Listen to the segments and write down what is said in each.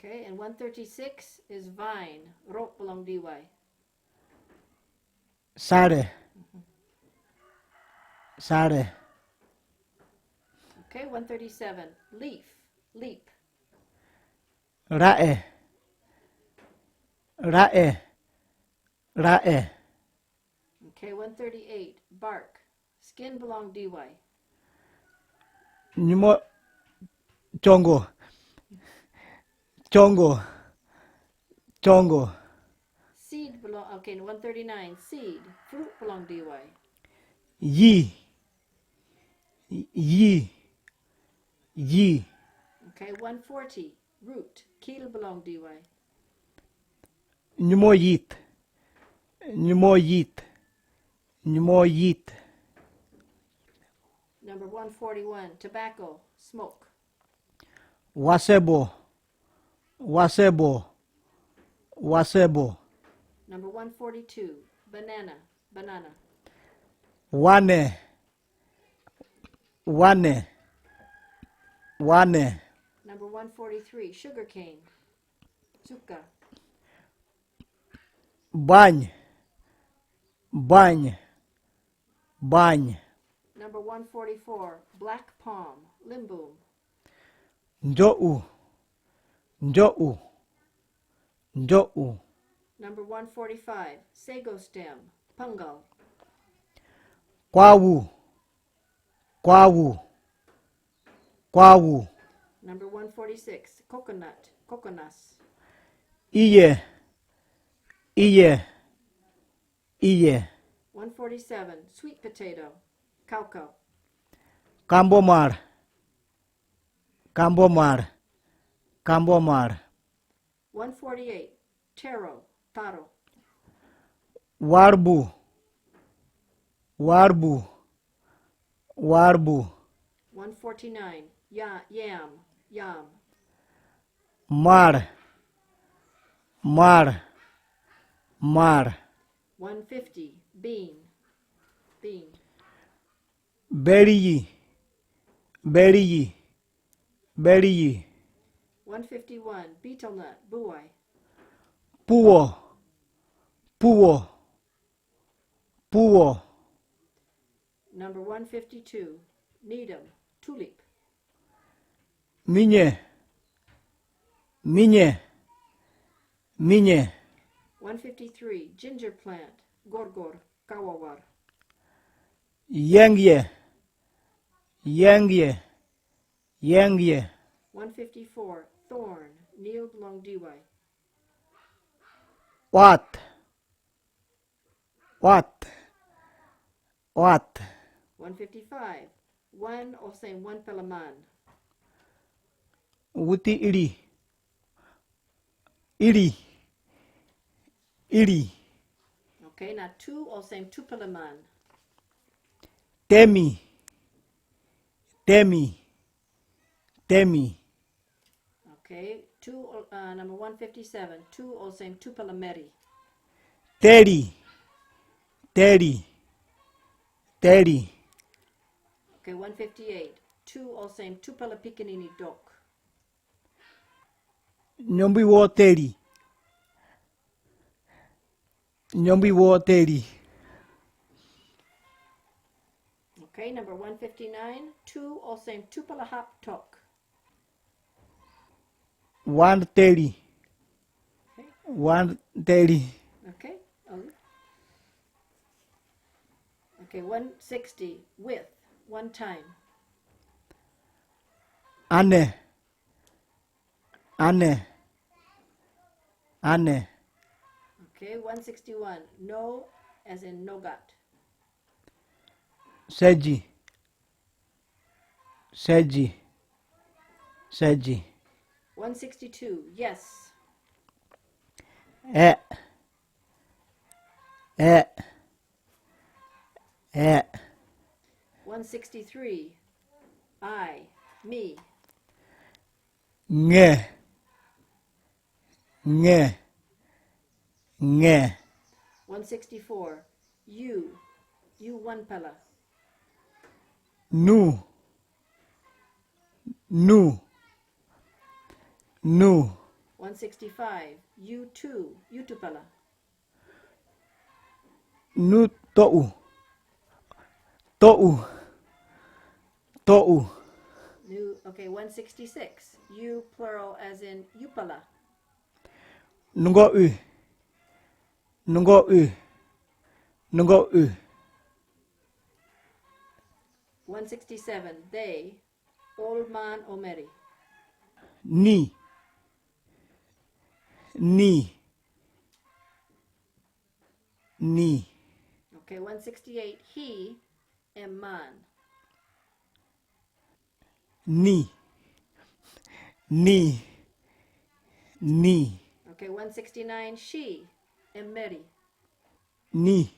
Okay, and 136 is vine. Rok belong diwai. Sare. Sare. Okay, 137, leaf. Leap. Rae. Rae. Rae. Okay, 138, bark. Skin belong diwai. Nyumo. Chongo. Chongo. Chongo. Seed belong, okay, 139, seed. Fruit belong diwai. Yi. Yi. Yi. Okay, 140, root. Keel belong diwai. Nyumo yit. Nyumo yit. Nyumo yit. Number 141, tobacco. Smoke. Wasebo. Wasebo. Wasebo. Number 142, banana. Banana. Wane. Wane. Wane. Number 143, sugarcane. Suka. Bany. Bany. Bany. Number 144, black palm. Limbum. Njou. Njou. Njou. Number 145, sago stem. Pungal. Kwawu. Kwawu. Kwawu. Number 146, coconut. Coconas. Iye. Iye. Iye. 147, sweet potato. Kauko. Kambomar. Kambomar. Kambomar. 148, taro. Taro. Warbu. Warbu. Warbu. 149, yam. Yam. Mar. Mar. Mar. 150, bean. Bean. Berry. Berry. Berry. 151, betel nut. Buai. Puo. Puo. Puo. Number 152, needle. Tulip. Minye. Minye. Minye. 153, ginger plant. Gorgor. Kawawar. Yengye. Yengye. Yengye. 154, thorn. Neil belong diwai. What? What? What? 155, one or same one pelaman. Wuti iri. Iri. Iri. Okay, now two or same two pelaman. Temi. Temi. Temi. Okay, number 157, two or same two pelameri. Teri. Teri. Teri. Okay, 158, two or same two pelapikanini dok. Nyombi wo teri. Nyombi wo teri. Okay, number 159, two or same two pelahap tok. 130. Okay. 130. Okay. Okay, 160, with, one time. Ane. Ane. Ane. Okay, 161, no as in nogat. Segi. Segi. Segi. 162, yes. Eh. Eh. Eh. 163, I, me. Nge. Nge. Nge. 164, you one pela. Nu. Nu. Nu. 165. You too. You too pala. Nu to'u. To'u. To'u. New. Okay. 166. You plural as in you pala. Nungo u. Nungo u. Nungo u. 167. They. Old man omeri. Ni. Ni. Ni. Okay. 168. He and man. Ni. Ni. Ni. Okay. 169. She and meri. Ni.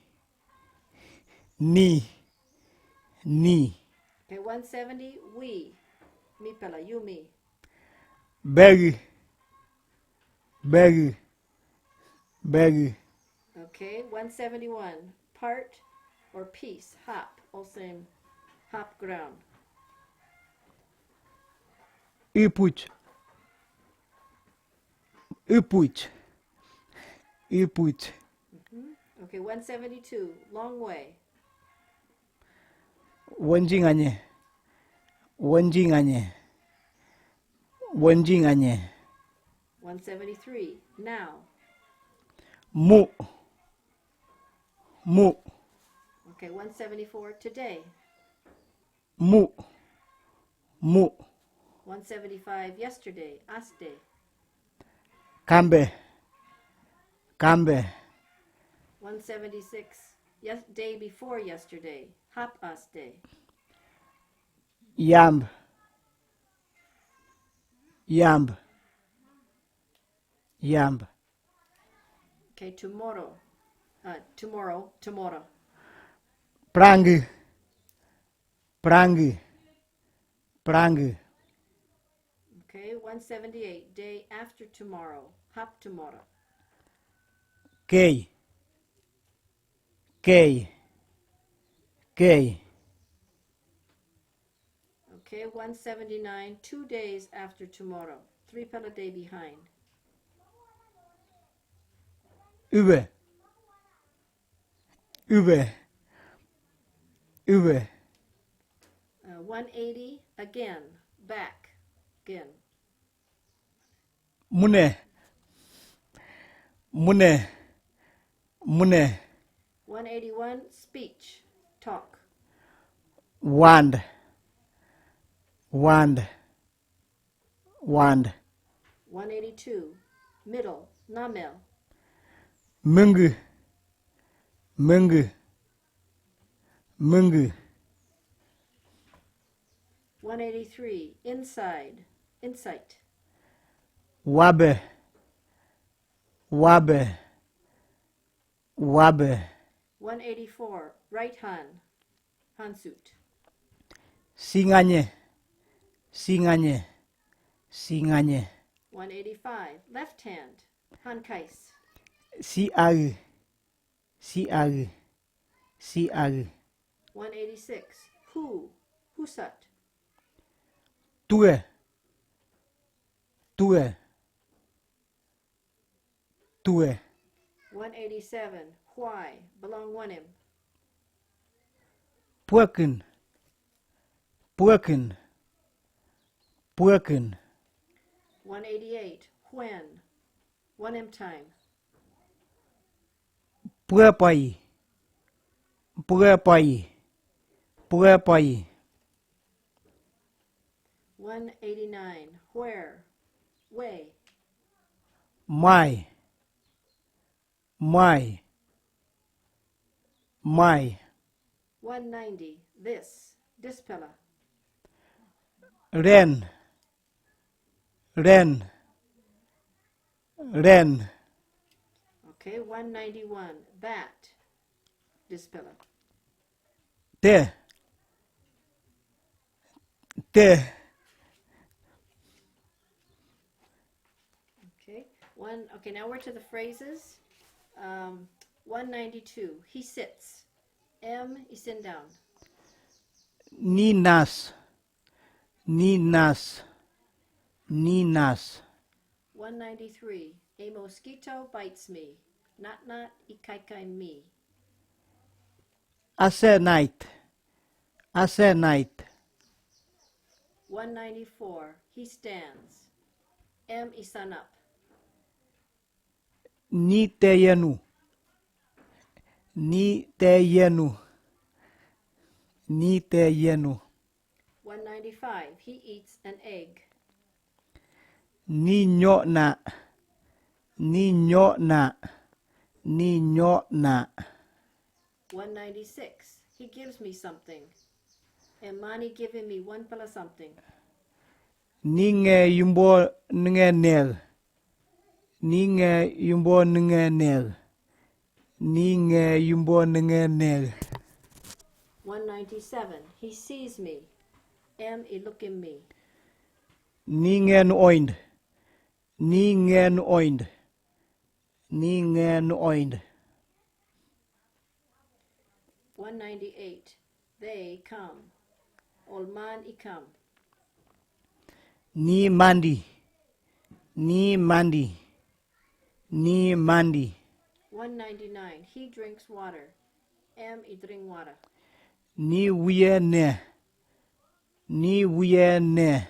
Ni. Ni. Okay. 170. We. Me pala. You me. Berry. Berry. Berry. Okay. 171. Part or piece. Hop. All same. Hop ground. Ipuch. Ipuch. Ipuch. Okay. 172. Long way. 원징 아니. 원징 아니. 원징 아니. 173. Now. 무. 무. Okay. 174. Today. 무. 무. 175. Yesterday. Aste. 담배. 담배. 176. Yes. Day before yesterday. Hop aste. Yamb. Yamb. Yamb. Okay. Tomorrow. Tomorrow. Tomorrow. Prang. Prang. Prang. Okay. 178. Day after tomorrow. Hop tomorrow. Kei. Kei. Kei. Okay. 179. 2 days after tomorrow. 3 pala day behind. Über. Über. Über. 180. Again. Back. Again. Mune. Mune. Mune. 181. Speech. Talk. Wand. Wand. Wand. 182. Middle. Namel. Mungu. Mungu. Mungu. 183. Inside. Insight. Wabe. Wabe. Wabe. 184. Right hand. Hansut. Singanye. Singanye. Singanye. 185. Left hand. Hankais. Siaru. Siaru. Siaru. 186. Who. Husat. Tue. Tue. Tue. 187. Why. Belong one him. Purken. Purken. Purken. 188. When. One him time. Purapai. Purapai. Purapai. 189. Where. Way. My. My. My. 190. This. Dispella. Ren. Ren. Ren. Okay. 191. That. Dispella. Te. Te. Okay, now we're to the phrases. 192. He sits. M, he sit down. Ninas. Ninas. Ninas. 193. A mosquito bites me. Not not ikaikai me. Ase night. Ase night. 194. He stands. Isan up. Ni te yenu. Ni te yenu. Ni te yenu. 195. He eats an egg. Ni nyo na. Ni nyo na. Ni nyo na. 196. He gives me something. Mani giving me one pala something. Ni nge yumbo nge nel. Ni nge yumbo nge nel. Ni nge yumbo nge nel. 197. He sees me. Look in me. Ni nge nu oind. Ni nge nu oind. Ni nge nu oind. 198. They come. Olman ikam. Ni mandi. Ni mandi. Ni mandi. 199. He drinks water. Drink water. Ni wiye ne. Ni wiye ne.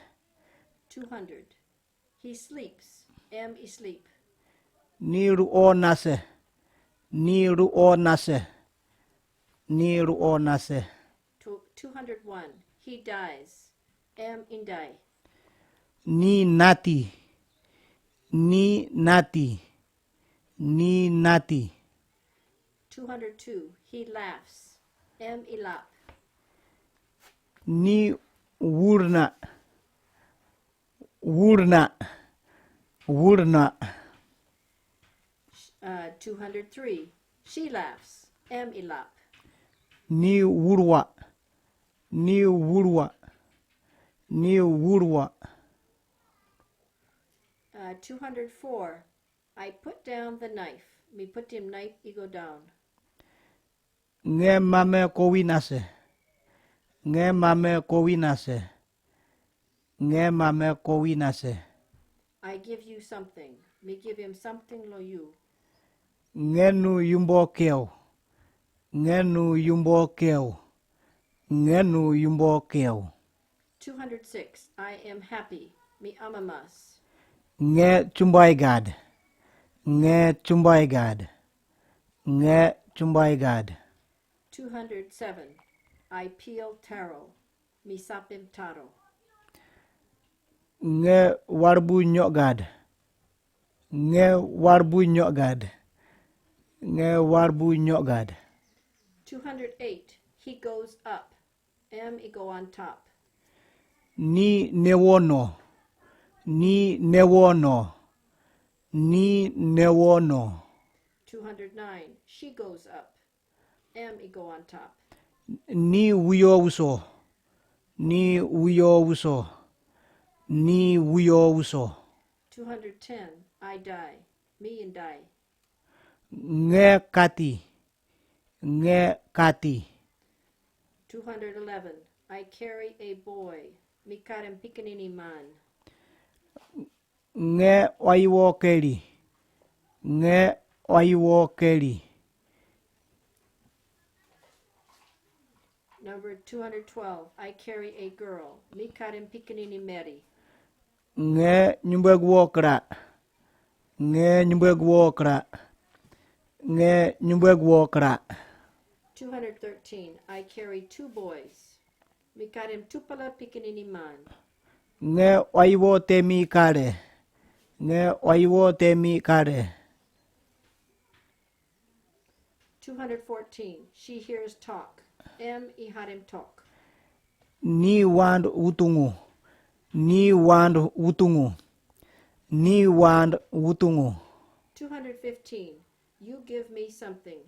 200. He sleeps. Sleep. Ni ruo nase. Ni ruo nase. Ni ruo nase. 201. He dies. In die. Ni nati. Ni nati. Ni nati. 202. He laughs. Ilap. Ni wurna. Wurna. Wurna. 203. She laughs. Ilap. Ni wurwa. Ni wurwa. Ni wurwa. 204. I put down the knife. Me put him knife, he go down. Nge mame kowinase. Nge mame kowinase. Nge mame kowinase. I give you something. Me give him something lo you. Nge nu yumbo keo. Nge nu yumbo keo. Nge nu yumbo keo. 206. I am happy. Me amamas. Nge chumbai gad. Nge chumbai gad. Nge chumbai gad. 207. I peel taro. Me sapim taro. Nge warbu nyogad. Nge warbu nyogad. Nge warbu nyogad. 208. He goes up. He go on top. Ni newono. Ni newono. Ni newono. 209. She goes up. He go on top. Ni wiyo uso. Ni wiyo uso. Ni wiyo uso. 210. I die. Me and die. Nge kati. Nge kati. 211. I carry a boy. Me karem pikanini man. Nge oiwo keri. Nge oiwo keri. Number 212. I carry a girl. Me karem pikanini meri. Nge nyumbegwo kra. Nge nyumbegwo kra. Nge nyumbegwo kra. 213. I carry two boys. Me karem tupala pikanini man. Nge oiwo temi kare. Nge oiwo temi kare. 214. She hears talk. Iharim talk. Ni wand utungu. Ni wand utungu. Ni wand utungu. 215. You give me something.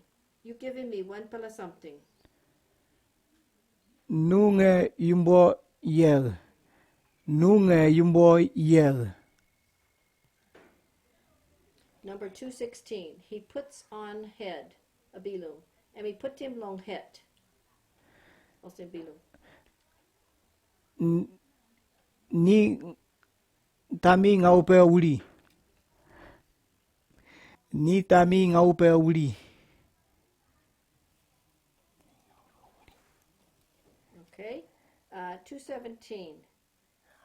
You giving me one pala something. Nunge yumbo yer. Nunge yumbo yer. Number 216. He puts on head. A bilum. And we put him long head. Also bilum. Ni tami ngaupe uli. Ni tami ngau pe uli. Okay. 217.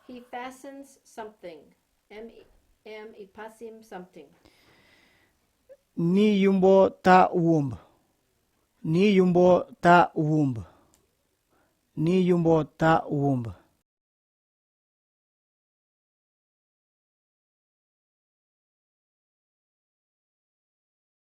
He fastens something. Ipasim something. Ni yumbo ta wumb. Ni yumbo ta wumb. Ni yumbo ta wumb.